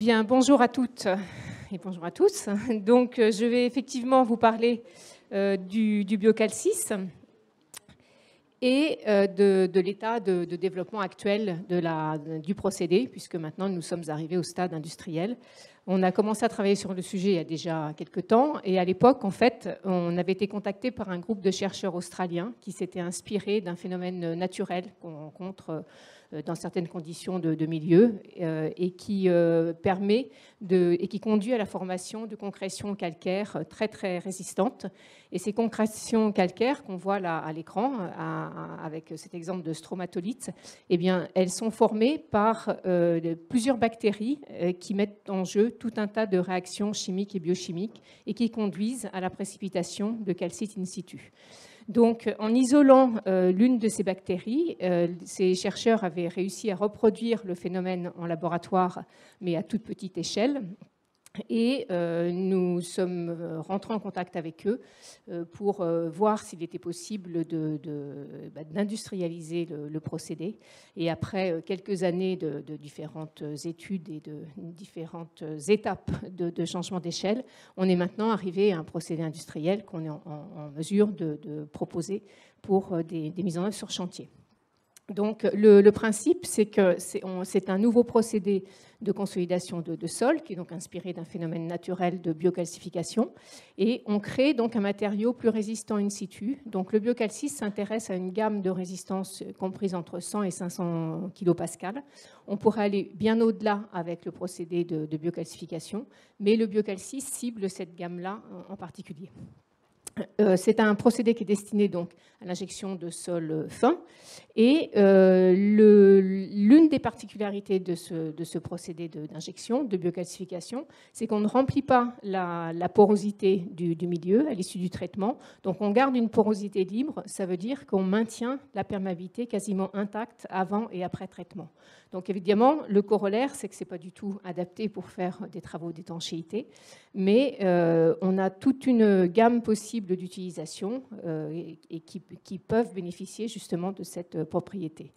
Bien, bonjour à toutes et bonjour à tous. Donc, je vais effectivement vous parler du biocalcis et de l'état de développement actuel du procédé, puisque maintenant nous sommes arrivés au stade industriel. On a commencé à travailler sur le sujet il y a déjà quelques temps, et à l'époque, en fait, on avait été contacté par un groupe de chercheurs australiens qui s'étaient inspirés d'un phénomène naturel qu'on rencontre dans certaines conditions de milieu et qui permet et qui conduit à la formation de concrétions calcaires très très résistantes. Et ces concrétions calcaires qu'on voit là à l'écran, avec cet exemple de stromatolite, eh bien, elles sont formées par plusieurs bactéries qui mettent en jeu tout un tas de réactions chimiques et biochimiques et qui conduisent à la précipitation de calcite in situ. Donc, en isolant l'une de ces bactéries, ces chercheurs avaient réussi à reproduire le phénomène en laboratoire, mais à toute petite échelle. Et nous sommes rentrés en contact avec eux pour voir s'il était possible d'industrialiser le procédé. Et après quelques années de différentes études et de différentes étapes de changement d'échelle, on est maintenant arrivé à un procédé industriel qu'on est en mesure de proposer pour des mises en œuvre sur chantier. Donc, le principe, c'est que c'est un nouveau procédé de consolidation de sol, qui est donc inspiré d'un phénomène naturel de biocalcification. Et on crée donc un matériau plus résistant in situ. Donc, le biocalcis s'intéresse à une gamme de résistance comprise entre 100 et 500 kPa. On pourrait aller bien au-delà avec le procédé de biocalcification, mais le biocalcis cible cette gamme-là en particulier. C'est un procédé qui est destiné donc à l'injection de sol fin. Et l'une des particularités de ce procédé d'injection, de biocalcification, c'est qu'on ne remplit pas la porosité du milieu à l'issue du traitement. Donc on garde une porosité libre, ça veut dire qu'on maintient la perméabilité quasiment intacte avant et après traitement. Donc évidemment, le corollaire, c'est que ce n'est pas du tout adapté pour faire des travaux d'étanchéité, mais on a toute une gamme possible d'utilisation et qui peuvent bénéficier justement de cette propriété.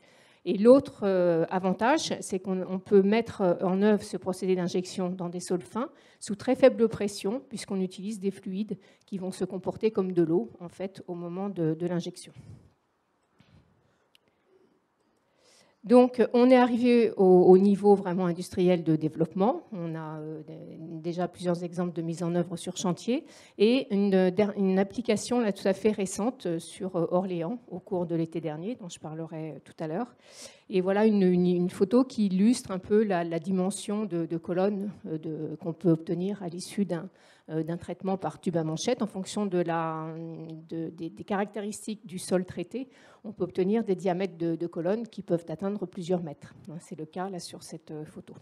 Et l'autre avantage, c'est qu'on peut mettre en œuvre ce procédé d'injection dans des sols fins sous très faible pression, puisqu'on utilise des fluides qui vont se comporter comme de l'eau en fait, au moment de l'injection. Donc, on est arrivé au niveau vraiment industriel de développement. On a déjà plusieurs exemples de mise en œuvre sur chantier et une application là, tout à fait récente sur Orléans au cours de l'été dernier, dont je parlerai tout à l'heure. Et voilà une photo qui illustre un peu la dimension de colonne qu'on peut obtenir à l'issue d'un traitement par tube à manchette. En fonction des caractéristiques du sol traité, on peut obtenir des diamètres de colonnes qui peuvent atteindre plusieurs mètres. C'est le cas là sur cette photo.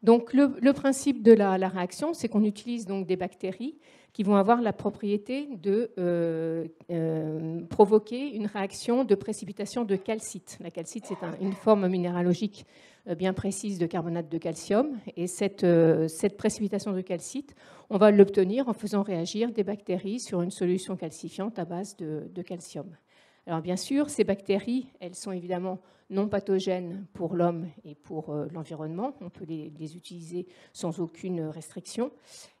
Donc, le principe de la réaction, c'est qu'on utilise donc des bactéries qui vont avoir la propriété de provoquer une réaction de précipitation de calcite. La calcite, c'est une forme minéralogique bien précise de carbonate de calcium. Et cette précipitation de calcite, on va l'obtenir en faisant réagir des bactéries sur une solution calcifiante à base de calcium. Alors bien sûr, ces bactéries, elles sont évidemment non pathogènes pour l'homme et pour l'environnement. On peut les utiliser sans aucune restriction.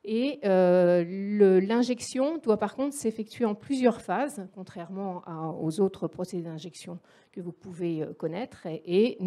Et l'injection doit par contre s'effectuer en plusieurs phases, contrairement aux autres procédés d'injection que vous pouvez connaître. Et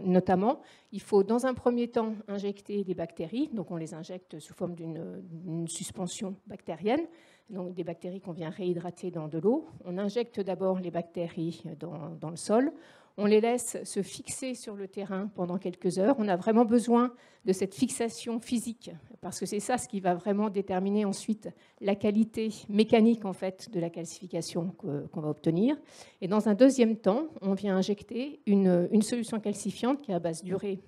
notamment, il faut dans un premier temps injecter les bactéries. Donc on les injecte sous forme d'une suspension bactérienne. Donc des bactéries qu'on vient réhydrater dans de l'eau. On injecte d'abord les bactéries dans le sol. On les laisse se fixer sur le terrain pendant quelques heures. On a vraiment besoin de cette fixation physique parce que c'est ça ce qui va vraiment déterminer ensuite la qualité mécanique en fait, de la calcification qu'on va obtenir. Et dans un deuxième temps, on vient injecter une solution calcifiante qui est à base d'urée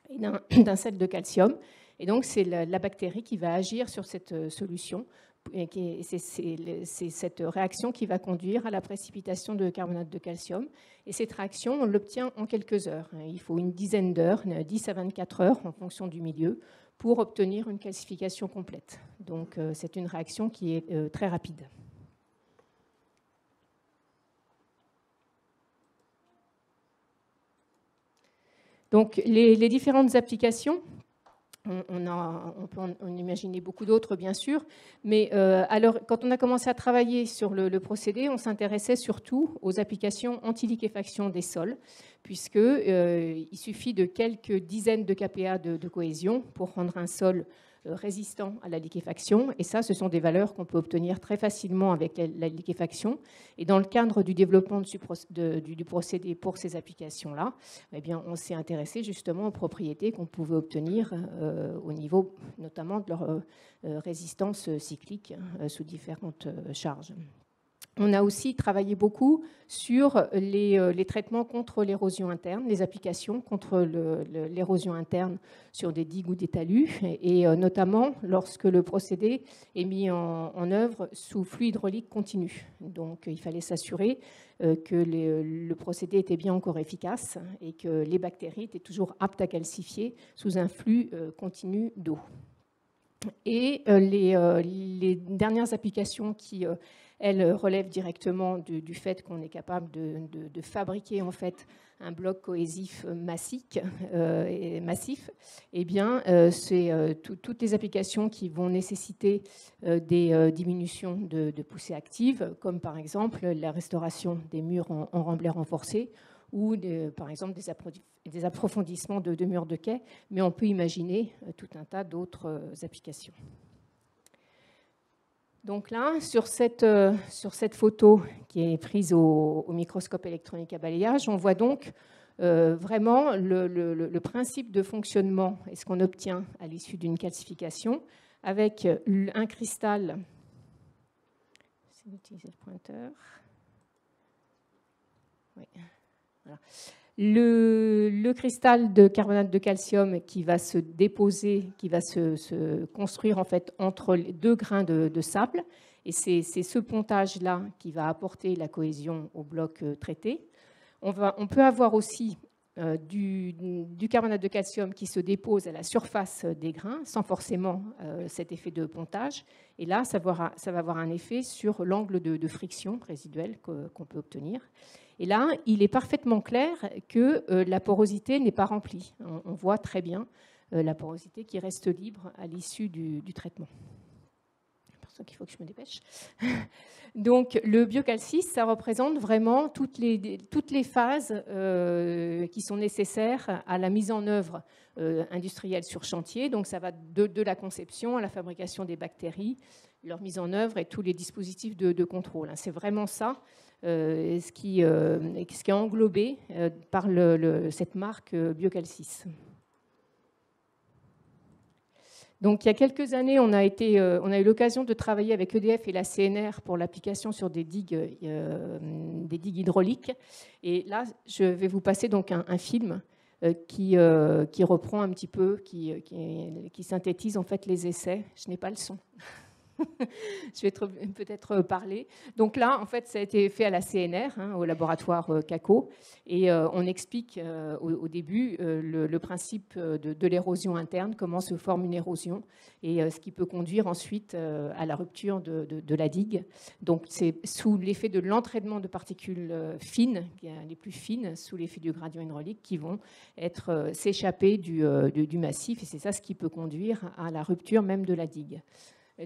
et d'un sel de calcium. Et donc, c'est la bactérie qui va agir sur cette solution. Et c'est cette réaction qui va conduire à la précipitation de carbonate de calcium. Et cette réaction, on l'obtient en quelques heures. Il faut une dizaine d'heures, 10 à 24 heures en fonction du milieu, pour obtenir une calcification complète. Donc, c'est une réaction qui est très rapide. Donc les différentes applications, on peut en imaginer beaucoup d'autres, bien sûr, mais alors, quand on a commencé à travailler sur le procédé, on s'intéressait surtout aux applications anti-liquéfaction des sols, puisqu'il suffit de quelques dizaines de kPa de cohésion pour rendre un sol résistant à la liquéfaction. Et ça, ce sont des valeurs qu'on peut obtenir très facilement avec la liquéfaction. Et dans le cadre du développement du procédé pour ces applications-là, eh bien, on s'est intéressé justement aux propriétés qu'on pouvait obtenir au niveau notamment de leur résistance cyclique sous différentes charges. On a aussi travaillé beaucoup sur les traitements contre l'érosion interne, les applications contre l'érosion interne sur des digues ou des talus, et notamment lorsque le procédé est mis en œuvre sous flux hydraulique continu. Donc il fallait s'assurer que le procédé était bien encore efficace et que les bactéries étaient toujours aptes à calcifier sous un flux continu d'eau. Et les dernières applications qui elles relèvent directement du fait qu'on est capable de fabriquer en fait un bloc cohésif massif. Eh bien, c'est toutes les applications qui vont nécessiter des diminutions de poussée active, comme par exemple la restauration des murs en remblai renforcé, ou par exemple des approfondissements de murs de quai, mais on peut imaginer tout un tas d'autres applications. Donc là, sur cette photo qui est prise au microscope électronique à balayage, on voit donc vraiment le principe de fonctionnement et ce qu'on obtient à l'issue d'une calcification avec un cristal. C'est d'utiliser le pointeur. Oui. Voilà. Le cristal de carbonate de calcium qui va se déposer, qui va se construire en fait entre les deux grains de sable, et c'est ce pontage-là qui va apporter la cohésion au bloc traité. On peut avoir aussi du carbonate de calcium qui se dépose à la surface des grains sans forcément cet effet de pontage, et là ça va avoir un effet sur l'angle de friction résiduel qu'on peut obtenir. Et là, il est parfaitement clair que la porosité n'est pas remplie. On voit très bien la porosité qui reste libre à l'issue du traitement. C'est pour ça qu'il faut que je me dépêche. Donc, le biocalcis, ça représente vraiment toutes les phases qui sont nécessaires à la mise en œuvre industrielle sur chantier. Donc, ça va de la conception à la fabrication des bactéries, leur mise en œuvre et tous les dispositifs de contrôle. C'est vraiment ça. Ce qui est englobé par cette marque Biocalcis. Donc, il y a quelques années, on a eu l'occasion de travailler avec EDF et la CNR pour l'application sur des digues hydrauliques. Et là, je vais vous passer donc un film qui reprend un petit peu, qui synthétise en fait les essais. Je n'ai pas le son. Je vais peut-être parler. Donc là, en fait, ça a été fait à la CNR, au laboratoire CACO, et on explique au début le principe de l'érosion interne, comment se forme une érosion, et ce qui peut conduire ensuite à la rupture de la digue. Donc c'est sous l'effet de l'entraînement de particules fines, les plus fines, sous l'effet du gradient hydraulique, qui vont s'échapper du massif, et c'est ça ce qui peut conduire à la rupture même de la digue.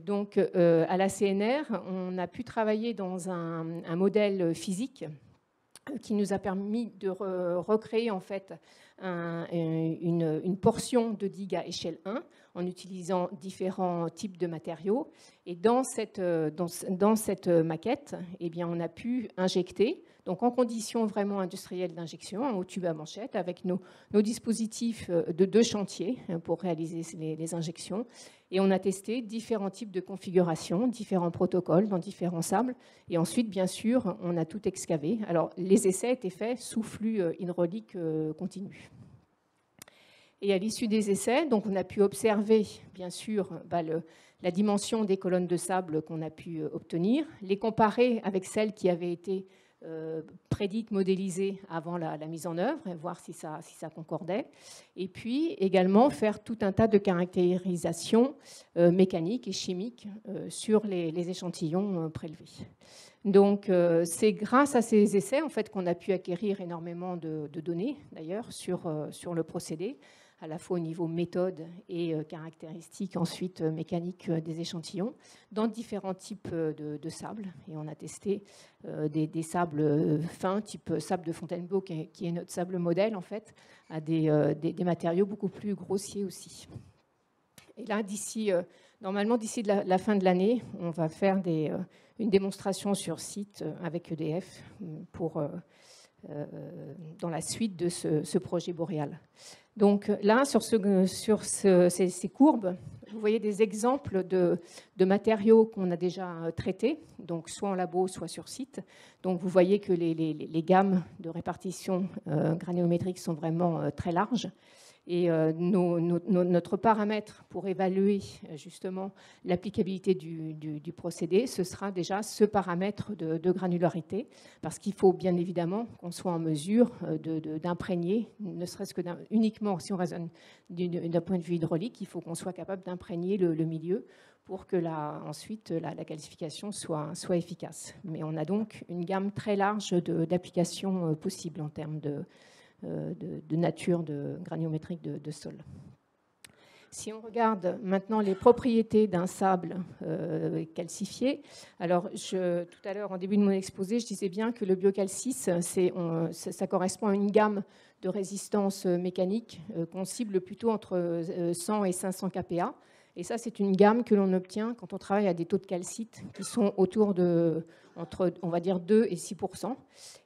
Donc, à la CNR, on a pu travailler dans un modèle physique qui nous a permis de recréer en fait une portion de digue à échelle 1 en utilisant différents types de matériaux. Et dans cette maquette, eh bien, on a pu injecter, donc en conditions vraiment industrielles d'injection, au tube à manchette, avec nos dispositifs de chantier pour réaliser les injections. Et on a testé différents types de configurations, différents protocoles dans différents sables. Et ensuite, bien sûr, on a tout excavé. Alors, les essais étaient faits sous flux hydraulique continu. Et à l'issue des essais, donc on a pu observer, bien sûr, la dimension des colonnes de sable qu'on a pu obtenir, les comparer avec celles qui avaient été prédites, modélisées avant la mise en œuvre, et voir si ça concordait. Et puis également faire tout un tas de caractérisations mécaniques et chimiques sur les échantillons prélevés. Donc, c'est grâce à ces essais en fait, qu'on a pu acquérir énormément de données, d'ailleurs, sur le procédé, à la fois au niveau méthode et caractéristiques ensuite mécaniques des échantillons, dans différents types de sables. Et on a testé des sables fins, type sable de Fontainebleau, qui est notre sable modèle, en fait, à des matériaux beaucoup plus grossiers aussi. Et là, normalement, d'ici la fin de l'année, on va faire une démonstration sur site avec EDF dans la suite de ce projet boréal. Donc là, sur ces courbes, vous voyez des exemples de matériaux qu'on a déjà traités, donc soit en labo, soit sur site. Donc vous voyez que les gammes de répartition granulométrique sont vraiment très larges. Et notre paramètre pour évaluer justement l'applicabilité du procédé, ce sera déjà ce paramètre de granularité, parce qu'il faut bien évidemment qu'on soit en mesure d'imprégner, ne serait-ce que uniquement si on raisonne d'un point de vue hydraulique, il faut qu'on soit capable d'imprégner le milieu pour que ensuite la qualification soit efficace. Mais on a donc une gamme très large d'applications possibles en termes de nature granulométrique de sol. Si on regarde maintenant les propriétés d'un sable calcifié, alors tout à l'heure, en début de mon exposé, je disais bien que le biocalcis, ça correspond à une gamme de résistance mécanique qu'on cible plutôt entre 100 et 500 kPa. Et ça, c'est une gamme que l'on obtient quand on travaille à des taux de calcite qui sont entre, on va dire, 2 et 6%.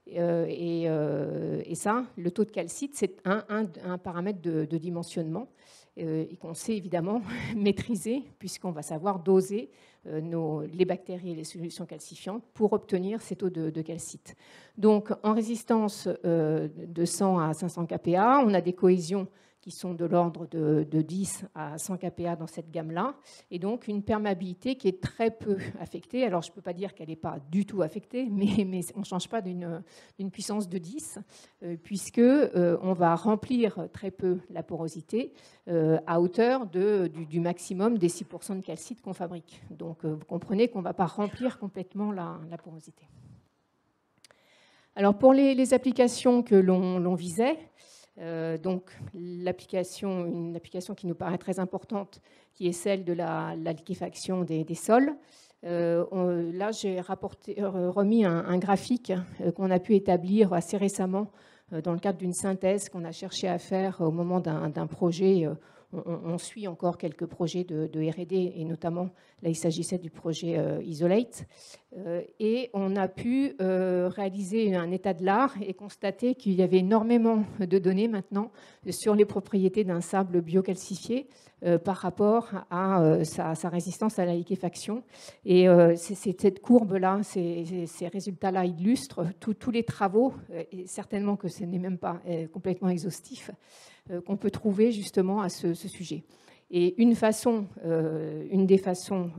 Et ça, le taux de calcite, c'est un paramètre de dimensionnement et qu'on sait évidemment maîtriser, puisqu'on va savoir doser les bactéries et les solutions calcifiantes pour obtenir ces taux de calcite. Donc, en résistance de 100 à 500 kPa, on a des cohésions qui sont de l'ordre de 10 à 100 kPa dans cette gamme-là, et donc une perméabilité qui est très peu affectée. Alors, je ne peux pas dire qu'elle n'est pas du tout affectée, mais on ne change pas d'une puissance de 10, puisque on va remplir très peu la porosité à hauteur du maximum des 6% de calcite qu'on fabrique. Donc, vous comprenez qu'on ne va pas remplir complètement la porosité. Alors, pour les applications que l'on visait, donc une application qui nous paraît très importante, qui est celle de la liquéfaction des sols. Là, j'ai remis un graphique qu'on a pu établir assez récemment dans le cadre d'une synthèse qu'on a cherché à faire au moment d'un projet. On suit encore quelques projets de R&D, et notamment, là, il s'agissait du projet Isolate. Et on a pu réaliser un état de l'art et constater qu'il y avait énormément de données maintenant sur les propriétés d'un sable biocalcifié par rapport à sa résistance à la liquéfaction. Et cette courbe-là, ces résultats-là illustrent tous les travaux, et certainement que ce n'est même pas complètement exhaustif, qu'on peut trouver justement à ce sujet. Et une des façons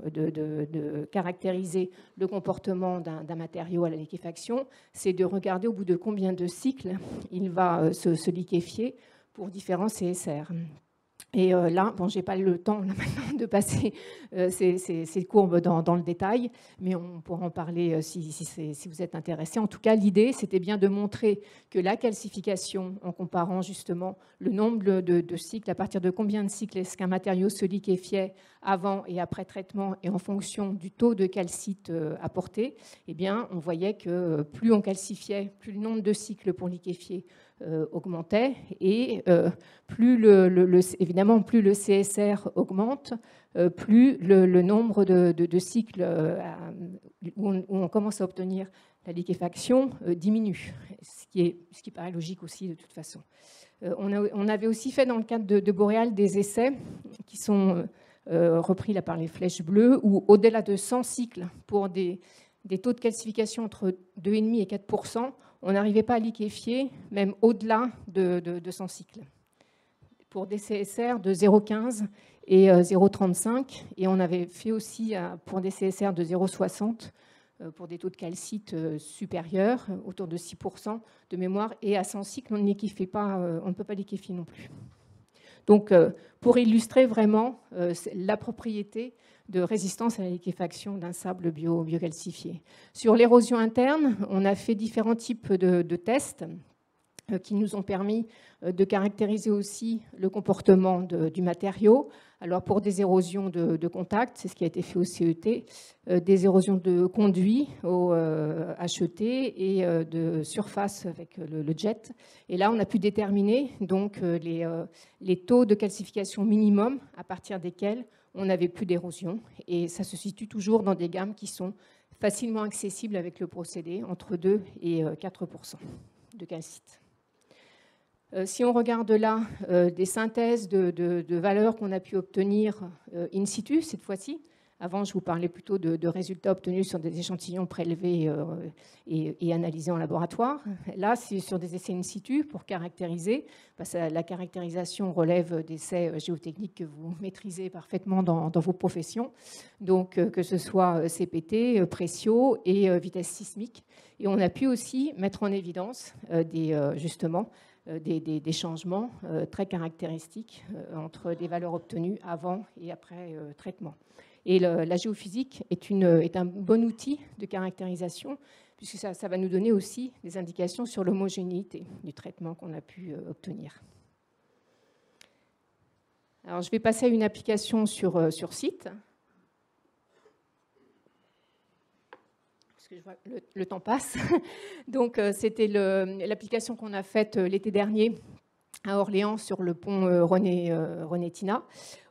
de caractériser le comportement d'un matériau à la liquéfaction, c'est de regarder au bout de combien de cycles il va se liquéfier pour différents CSR. Et là, bon, je n'ai pas le temps là, maintenant de passer ces courbes dans le détail, mais on pourra en parler si vous êtes intéressé. En tout cas, l'idée, c'était bien de montrer que la calcification, en comparant justement le nombre de cycles, à partir de combien de cycles est-ce qu'un matériau se liquéfiait avant et après traitement, et en fonction du taux de calcite apporté, eh bien, on voyait que plus on calcifiait, plus le nombre de cycles pour liquéfier augmentait, et évidemment, plus le CSR augmente, plus le nombre de cycles où on commence à obtenir la liquéfaction diminue, ce qui paraît logique aussi de toute façon. On avait aussi fait dans le cadre de Boréal des essais qui sont repris là par les flèches bleues, où au-delà de 100 cycles pour des taux de calcification entre 2,5 et 4%, on n'arrivait pas à liquéfier, même au-delà de 100 cycles. Pour des CSR de 0,15 et 0,35, et on avait fait aussi pour des CSR de 0,60, pour des taux de calcite supérieurs, autour de 6% de mémoire, et à 100 cycles, on ne peut pas liquéfier non plus. Donc, pour illustrer vraiment la propriété de résistance à la liquéfaction d'un sable biocalcifié. Sur l'érosion interne, on a fait différents types de tests qui nous ont permis de caractériser aussi le comportement du matériau. Alors pour des érosions de contact, c'est ce qui a été fait au CET, des érosions de conduit au HET et de surface avec le jet. Et là, on a pu déterminer donc les taux de calcification minimum à partir desquels on n'avait plus d'érosion. Et ça se situe toujours dans des gammes qui sont facilement accessibles avec le procédé, entre 2 et 4% de calcite. Si on regarde là des synthèses de valeurs qu'on a pu obtenir in situ, cette fois-ci, avant je vous parlais plutôt de résultats obtenus sur des échantillons prélevés et analysés en laboratoire. Là, c'est sur des essais in situ pour caractériser. La caractérisation relève d'essais géotechniques que vous maîtrisez parfaitement dans vos professions, donc que ce soit CPT, Pressio et vitesse sismique. Et on a pu aussi mettre en évidence justement des changements très caractéristiques entre des valeurs obtenues avant et après traitement. Et la géophysique est un bon outil de caractérisation, puisque ça va nous donner aussi des indications sur l'homogénéité du traitement qu'on a pu obtenir. Alors, je vais passer à une application sur site. Je vois le temps passe. Donc, c'était l'application qu'on a faite l'été dernier à Orléans sur le pont René Tina,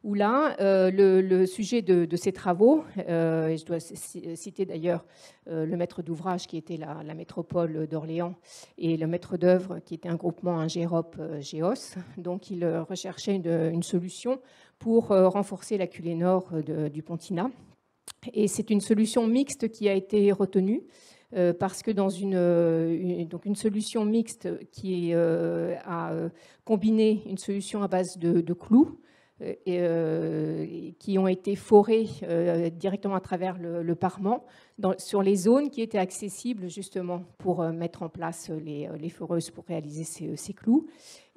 où là, le sujet de ces travaux, et je dois citer d'ailleurs le maître d'ouvrage qui était la métropole d'Orléans et le maître d'œuvre qui était un groupement, un GEROP GEOS. Donc, il recherchait une solution pour renforcer la culée nord du pont Tina. Et c'est une solution mixte qui a été retenue parce que dans une solution mixte qui a combiné une solution à base de clous qui ont été forés directement à travers le parement sur les zones qui étaient accessibles justement pour mettre en place les foreuses pour réaliser ces clous,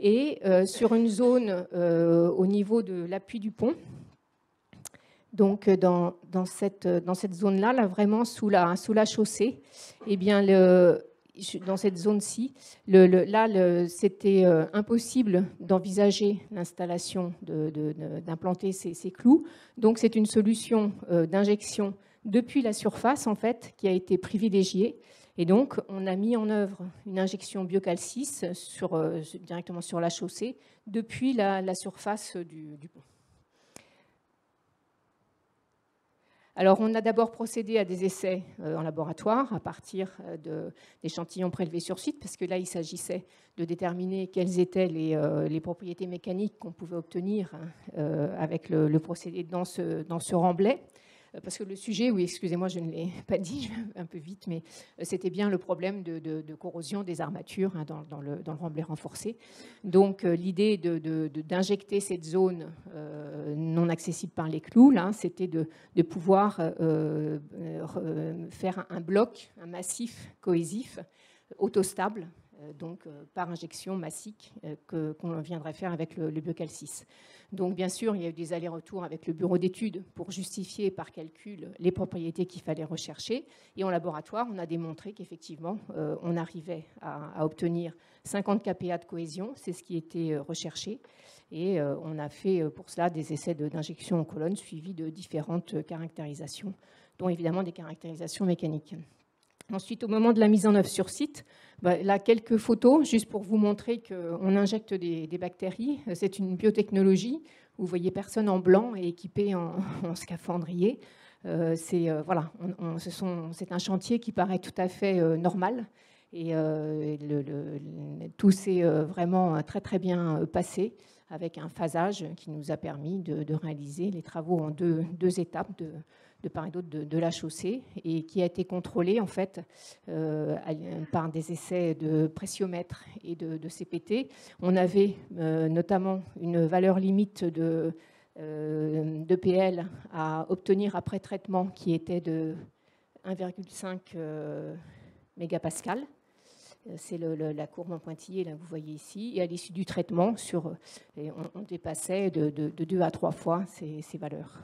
et sur une zone au niveau de l'appui du pont. Donc, dans cette zone-là, là, vraiment sous la chaussée, eh bien, dans cette zone-ci, c'était impossible d'envisager l'installation, d'implanter ces clous. Donc, c'est une solution d'injection depuis la surface, en fait, qui a été privilégiée. Et donc, on a mis en œuvre une injection biocalcis directement sur la chaussée depuis la surface du pont. Alors, on a d'abord procédé à des essais en laboratoire à partir d'échantillons prélevés sur site, parce que là, il s'agissait de déterminer quelles étaient les propriétés mécaniques qu'on pouvait obtenir avec le procédé dans ce remblai. Parce que le sujet, oui, excusez-moi, je ne l'ai pas dit, je vais un peu vite, mais c'était bien le problème de corrosion des armatures dans le remblai renforcé. Donc, l'idée d'injecter cette zone non accessible par les clous, là, c'était de pouvoir faire un bloc, un massif cohésif, autostable, donc par injection massique qu'on viendrait faire avec le biocalcis. Donc bien sûr, il y a eu des allers-retours avec le bureau d'études pour justifier par calcul les propriétés qu'il fallait rechercher. Et en laboratoire, on a démontré qu'effectivement, on arrivait à obtenir 50 kPa de cohésion, c'est ce qui était recherché. Et on a fait pour cela des essais d'injection en colonne suivis de différentes caractérisations, dont évidemment des caractérisations mécaniques. Ensuite, au moment de la mise en œuvre sur site, là, quelques photos, juste pour vous montrer qu'on injecte des bactéries. C'est une biotechnologie. Vous voyez personne en blanc et équipé en scaphandrier. C'est un chantier qui paraît tout à fait normal. Et tout s'est vraiment très, très bien passé avec un phasage qui nous a permis de réaliser les travaux en deux étapes de part et d'autre de la chaussée, et qui a été contrôlé en fait par des essais de pressiomètre et de CPT. On avait notamment une valeur limite de PL à obtenir après traitement qui était de 1,5 mégapascal. C'est la courbe en pointillé, là, vous voyez ici. Et à l'issue du traitement, on dépassait de 2 à 3 fois ces valeurs.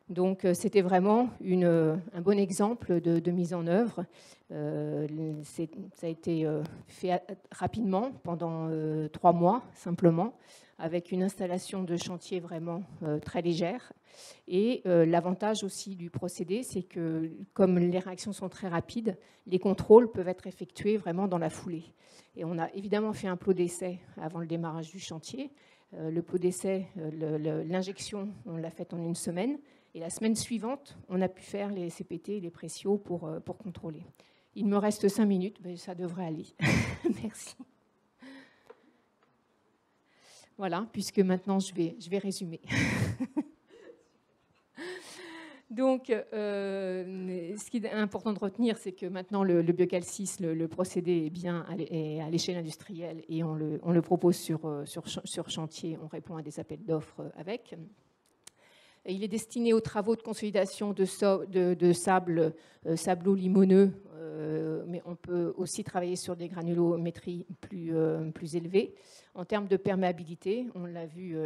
Donc, c'était vraiment un bon exemple de mise en œuvre. Ça a été fait rapidement, pendant 3 mois, simplement, avec une installation de chantier vraiment très légère. Et l'avantage aussi du procédé, c'est que, comme les réactions sont très rapides, les contrôles peuvent être effectués vraiment dans la foulée. Et on a évidemment fait un plot d'essai avant le démarrage du chantier. Le plot d'essai, l'injection, on l'a faite en 1 semaine. Et la semaine suivante, on a pu faire les CPT, les pressios pour contrôler. Il me reste 5 minutes, mais ça devrait aller. Merci. Voilà, puisque maintenant je vais résumer. Donc, ce qui est important de retenir, c'est que maintenant le biocalcis, le procédé est bien à l'échelle industrielle et on le propose sur chantier, on répond à des appels d'offres avec. Il est destiné aux travaux de consolidation de sableux limoneux, mais on peut aussi travailler sur des granulométries plus élevées. En termes de perméabilité, on l'a vu,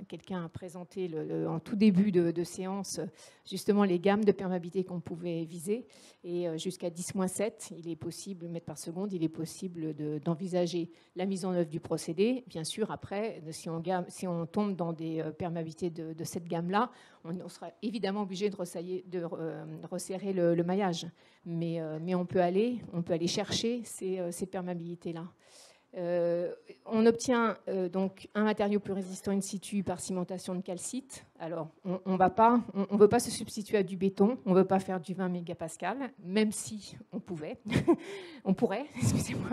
quelqu'un a présenté en tout début de séance justement les gammes de perméabilité qu'on pouvait viser. Et jusqu'à 10-7, il est possible, mètres par seconde, il est possible d'envisager la mise en œuvre du procédé. Bien sûr, après, si on tombe dans des perméabilités de cette gamme-là, on sera évidemment obligé de resserrer le maillage. Mais on peut aller chercher ces perméabilités-là. On obtient donc un matériau plus résistant in situ par cimentation de calcite. Alors, on ne veut pas se substituer à du béton, on ne veut pas faire du 20 mégapascal, même si on pouvait, on pourrait, excusez-moi.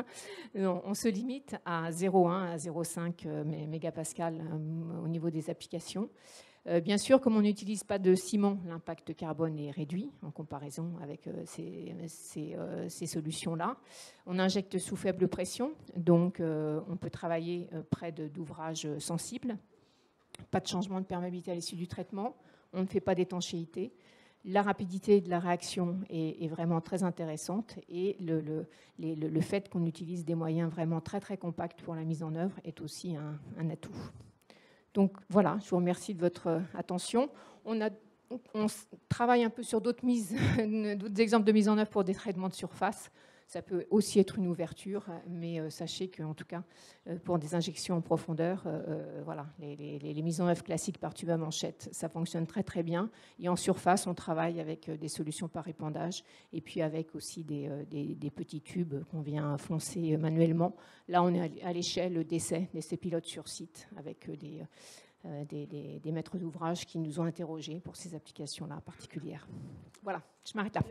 Non, on se limite à 0,1 à 0,5 mégapascal au niveau des applications. Bien sûr, comme on n'utilise pas de ciment, l'impact carbone est réduit en comparaison avec ces solutions-là. On injecte sous faible pression, donc on peut travailler près d'ouvrages sensibles. Pas de changement de perméabilité à l'issue du traitement. On ne fait pas d'étanchéité. La rapidité de la réaction est vraiment très intéressante et le fait qu'on utilise des moyens vraiment très, très compacts pour la mise en œuvre est aussi un atout. Donc voilà, je vous remercie de votre attention. On travaille un peu sur d'autres exemples de mise en œuvre pour des traitements de surface. Ça peut aussi être une ouverture, mais sachez qu'en tout cas, pour des injections en profondeur, voilà, les mises en œuvre classiques par tube à manchette, ça fonctionne très très bien. Et en surface, on travaille avec des solutions par épandage et puis avec aussi des petits tubes qu'on vient foncer manuellement. Là, on est à l'échelle d'essais pilotes sur site avec des maîtres d'ouvrage qui nous ont interrogés pour ces applications-là particulières. Voilà, je m'arrête là.